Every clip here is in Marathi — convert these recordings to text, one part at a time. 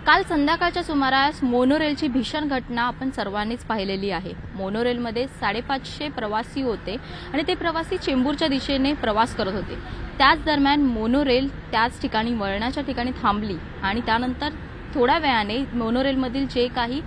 काल संध्याकाळच्या सुमारास मोनोरेलची भीषण घटना आपण सर्वांनीच पाहिलेली आहे। मोनोरेलमध्ये 550 प्रवासी होते आणि ते प्रवासी चेंबूरच्या दिशेने प्रवास करत होते। त्याच दरम्यान मोनोरेल त्याच ठिकाणी वळणाच्या ठिकाणी थांबली आणि त्यानंतर थोड्या वेळाने मोनोरेलमधील जे काही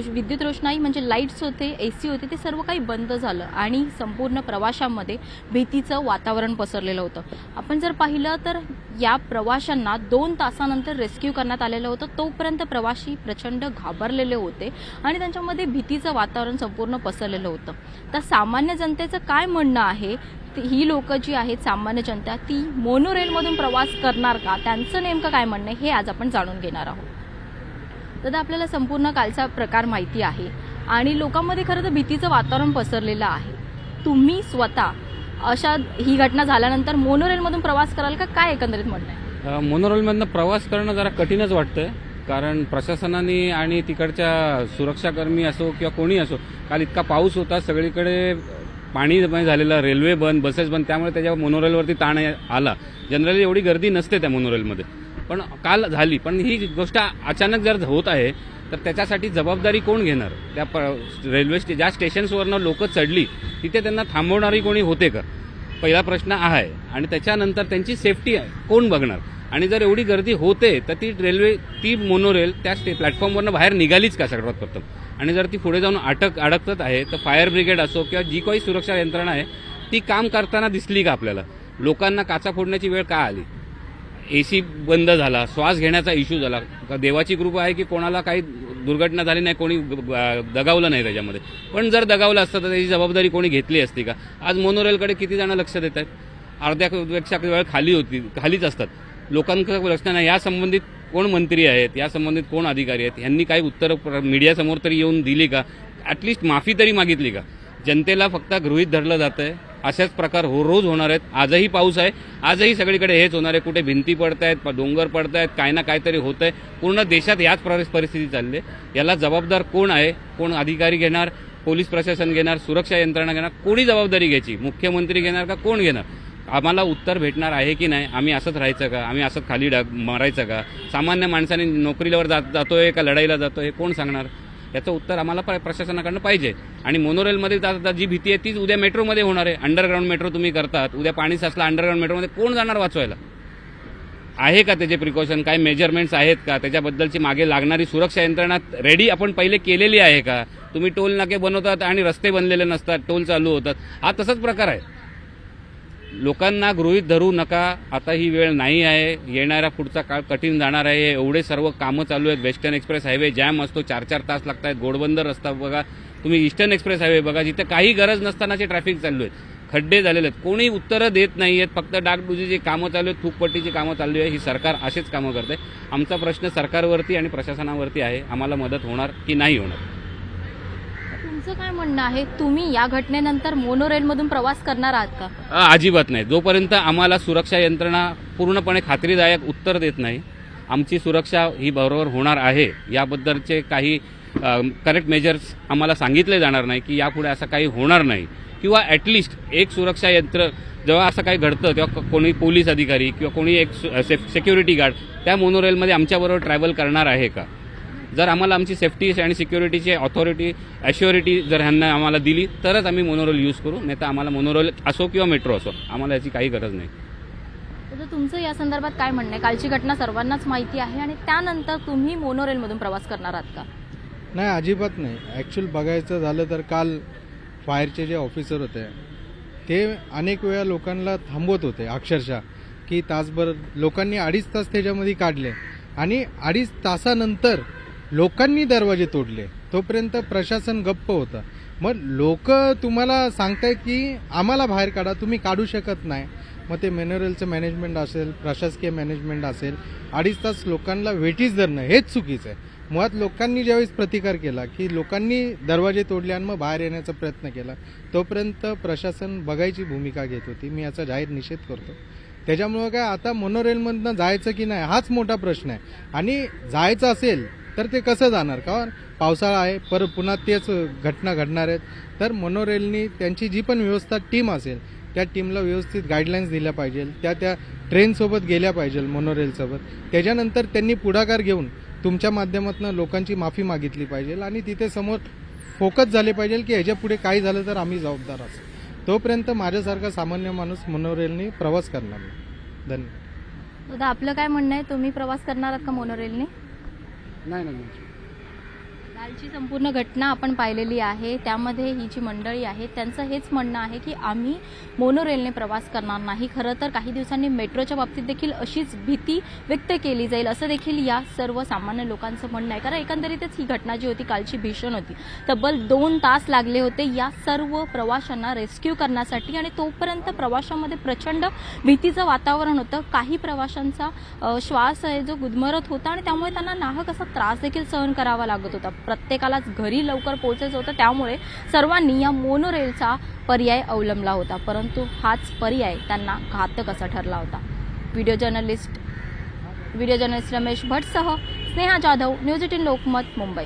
विद्युत रोषणाई म्हणजे लाईट्स होते, एसी होते, ते सर्व काही बंद झालं आणि संपूर्ण प्रवाशांमध्ये भीतीचं वातावरण पसरलेलं होतं। आपण जर पाहिलं तर या प्रवाशांना 2 तासानंतर रेस्क्यू करण्यात आलेलं होतं। तोपर्यंत प्रवासी प्रचंड घाबरलेले होते आणि त्यांच्यामध्ये भीतीचं वातावरण संपूर्ण पसरलेलं होतं। तर सामान्य जनतेचं काय म्हणणं आहे, ही लोक जी आहेत सामान्य जनता, ती मोनोरेलमधून प्रवास करणार का, त्यांचं नेमकं काय म्हणणं आहे हे आज आपण जाणून घेणार आहोत। दादा, आपल्याला संपूर्ण कालचा प्रकार माहिती आहे आणि लोकांमध्ये खरं तर भीतीचं वातावरण पसरलेलं आहे। तुम्ही स्वतः अशा ही घटना झाल्यानंतर मोनोरेलमधून प्रवास कराल का, काय एकंदरीत म्हणणं आहे? मोनोरेलमधनं प्रवास करणं जरा कठीणच वाटतंय, कारण प्रशासनाने आणि तिकडच्या सुरक्षाकर्मी असो किंवा कोणी असो, काल इतका पाऊस होता, सगळीकडे पाणी झालेलं, रेल्वे बंद, बसेस बंद, त्यामुळे त्याच्या मोनोरेलवरती ताण आला। जनरली एवढी गर्दी नसते त्या मोनोरेलमध्ये, पण काल झाली। पण ही गोष्ट अचानक जर होत आहे तर त्याच्यासाठी जबाबदारी कोण घेणार? त्या ज्या स्टेशन्सवरनं लोक चढली तिथे त्यांना थांबवणारी कोणी होते का, पहिला प्रश्न आहे। आणि त्याच्यानंतर त्यांची सेफ्टी कोण बघणार? आणि जर एवढी गर्दी होते तर ती मोनोरेल त्या प्लॅटफॉर्मवरनं बाहेर निघालीच का सर्वात प्रथम? आणि जर ती पुढे जाऊन अडकत आहे तर फायर ब्रिगेड असो किंवा जी काही सुरक्षा यंत्रणा आहे ती काम करताना दिसली का आपल्याला? लोकांना काचा फोडण्याची वेळ का आली? एसी बंद झाला, श्वास घेण्याचा इश्यू झाला। देवाची कृपा आहे की कोणाला काही दुर्घटना झाली नाही, कोणी दगावलं नाही त्याच्यामध्ये। पण जर दगावलं असतं तर त्याची जबाबदारी कोणी घेतली असती का? आज मोनोरेलकडे किती जण लक्ष देत आहेत? अर्ध्यापेक्षा वेळ खालीच असतात, लोकांकडे लक्ष नाही। या संबंधित कोण मंत्री आहेत, या संबंधित कोण अधिकारी आहेत, यांनी काही उत्तर मीडियासमोर तरी येऊन दिली का? ॲटलिस्ट माफी तरी मागितली का? जनतेला फक्त गृहीत धरलं जातंय। अशाच प्रकार रोज होणार आहेत। आजही पाऊस आहे, आजही सगळीकडे हेच होणार आहे। कुठे भिंती पडतायत, डोंगर पडतायत, काय ना काहीतरी होतंय। पूर्ण देशात याच परिस्थिती चालली आहे। याला जबाबदार कोण आहे? कोण अधिकारी घेणार, पोलीस प्रशासन घेणार, सुरक्षा यंत्रणा घेणार? कोणी जबाबदारी घ्यायची? मुख्यमंत्री घेणार का कोण घेणार? आम्हाला उत्तर भेटणार आहे की नाही? आम्ही असंच राहायचं का? आम्ही असंच खाली मारायचं का? सामान्य माणसाने नोकरीवर जातोय का लढाईला जातोय, कोण सांगणार? याचं उत्तर आम्हाला प्रशासनाकडनं पाहिजे। आणि मोनोरेलमध्ये जी भीती आहे तीच उद्या मेट्रोमध्ये होणार आहे। अंडरग्राऊंड मेट्रो तुम्ही करतात, उद्या पाणी साचलं अंडरग्राऊंड मेट्रोमध्ये, कोण जाणार वाचवायला? आहे का त्याचे प्रिकॉशन? काय मेजरमेंट्स आहेत का? त्याच्याबद्दलची मागे लागणारी सुरक्षा यंत्रणा रेडी आपण पहिले केलेली आहे का? तुम्ही टोल नाके बनवतात आणि रस्ते बनलेले नसतात, टोल चालू होतात। हा तसाच प्रकार आहे। लोकांना गृहीत धरू नका, आता ही वेळ नाही आहे। येणारा पुढचा काळ कठीण जाणार आहे। एवढे सर्व कामं चालू आहेत। वेस्टर्न एक्सप्रेस हायवे जॅम असतो, 4-4 तास लागत आहेत। घोडबंदर रस्ता बघा तुम्ही, ईस्टर्न एक्सप्रेस हायवे बघा, जिथे काही गरज नसतानाचे ट्रॅफिक चालू आहेत, खड्डे झालेले आहेत, कोणी उत्तरं देत नाही आहेत। फक्त डागडुजीची कामं चालू आहेत, थूकपट्टीची कामं चालू आहे। ही सरकार असेच कामं करते। आमचा प्रश्न सरकारवरती आणि प्रशासनावरती आहे, आम्हाला मदत होणार की नाही होणार? तुमचं काय म्हणणं आहे? तुम्ही या घटनेनंतर मोनोरेलमधून प्रवास करणार आहात का? अजिबात नाही। जोपर्यंत आम्हाला सुरक्षा यंत्रणा पूर्णपणे खात्रीदायक उत्तर देत नाही, आमची सुरक्षा ही बरोबर होणार आहे याबद्दलचे काही करेक्ट मेजर्स आम्हाला सांगितले जाणार नाही की यापुढे असं काही होणार नाही, किंवा ॲटलिस्ट एक सुरक्षा यंत्र जेव्हा असं काही घडतं तेव्हा कोणी पोलीस अधिकारी किंवा कोणी एक सिक्युरिटी गार्ड त्या मोनोरेलमध्ये आमच्याबरोबर ट्रॅव्हल करणार आहे का? जर आम्हाला आमची सेफ्टी आणि सिक्युरिटीची अथॉरिटी ॲश्युरिटी जर ह्यांना आम्हाला दिली तरच आम्ही मोनोरेल यूज करू, नाही तर आम्हाला मोनोरेल असो किंवा मेट्रो असो आम्हाला याची काही गरज नाही। तर तुमचं या संदर्भात काय म्हणणं आहे? कालची घटना सर्वांनाच माहिती आहे आणि त्यानंतर तुम्ही मोनोरेलमधून प्रवास करणार आहात का? नाही, अजिबात नाही। ॲक्च्युअल बघायचं झालं तर काल फायरचे जे ऑफिसर होते ते अनेक वेळा लोकांना थांबवत होते, अक्षरशः की तासभर लोकांनी 2.5 तास त्याच्यामध्ये काढले आणि 2.5 तासानंतर लोकांनी दरवाजे तोडले, तोपर्यंत प्रशासन गप्प होतं। मग लोक तुम्हाला सांगतायत की आम्हाला बाहेर काढा, तुम्ही काढू शकत नाही। मग ते मोनोरेलचं मॅनेजमेंट असेल, प्रशासकीय मॅनेजमेंट असेल, 2.5 तास लोकांना वेटीस धरणं हेच चुकीचं आहे। मुळात लोकांनी ज्यावेळेस प्रतिकार केला की लोकांनी दरवाजे तोडले आणि मग बाहेर येण्याचा प्रयत्न केला, तोपर्यंत प्रशासन बघायची भूमिका घेत होती। मी याचा जाहीर निषेध करतो। त्याच्यामुळं काय आता मोनोरेलमधनं जायचं की नाही हाच मोठा प्रश्न आहे। आणि जायचं असेल तर ते कसं जाणार? कारण पावसाळा आहे, परत पुन्हा तेच घटना घडणार आहेत। तर मोनोरेलनी त्यांची जी पण व्यवस्था टीम असेल त्या टीमला व्यवस्थित गाईडलाईन्स दिल्या पाहिजे, त्या ट्रेनसोबत गेल्या पाहिजे मोनोरेलसोबत। त्याच्यानंतर त्यांनी पुढाकार घेऊन तुमच्या माध्यमातून लोकांची माफी मागितली पाहिजे आणि तिथे समोर फोकस झाले पाहिजे की ह्याच्या पुढे काही झालं तर आम्ही जबाबदार असू. तोपर्यंत माझ्यासारखा सामान्य माणूस मोनोरेलने प्रवास करणार नाही. धन्यवाद. दादा, आपलं काय म्हणणं आहे? तुम्ही प्रवास करणार आहात का मोनोरेलने? नाही. कालची संपूर्ण घटना आपण पाहिलेली आहे. त्यामध्ये ही जी मंडळी आहे त्यांचं हेच म्हणणं आहे की आम्ही मोनोरेलने प्रवास करणार नाही. खरं तर काही दिवसांनी मेट्रोच्या बाबतीत देखील अशीच भीती व्यक्त केली जाईल असं देखील या सर्व सामान्य लोकांचं म्हणणं आहे. कारण एकंदरीतच ही घटना जी होती कालची भीषण होती. तब्बल 2 तास लागले होते या सर्व प्रवाशांना रेस्क्यू करण्यासाठी आणि तोपर्यंत प्रवाशांमध्ये प्रचंड भीतीचं वातावरण होतं. काही प्रवाशांचा श्वास आहे जो गुदमरत होता आणि त्यामुळे त्यांना नाहक असा त्रास देखील सहन करावा लागत होता. प्रत्येकालाच घरी लवकर पोहोचायचं होतं, त्यामुळे सर्वांनी या मोनोरेलचा पर्याय अवलंबला होता. परंतु हाच पर्याय त्यांना घातक असा ठरला होता. व्हिडिओ जर्नलिस्ट रमेश भटसह स्नेहा जाधव, न्यूज 18 लोकमत, मुंबई.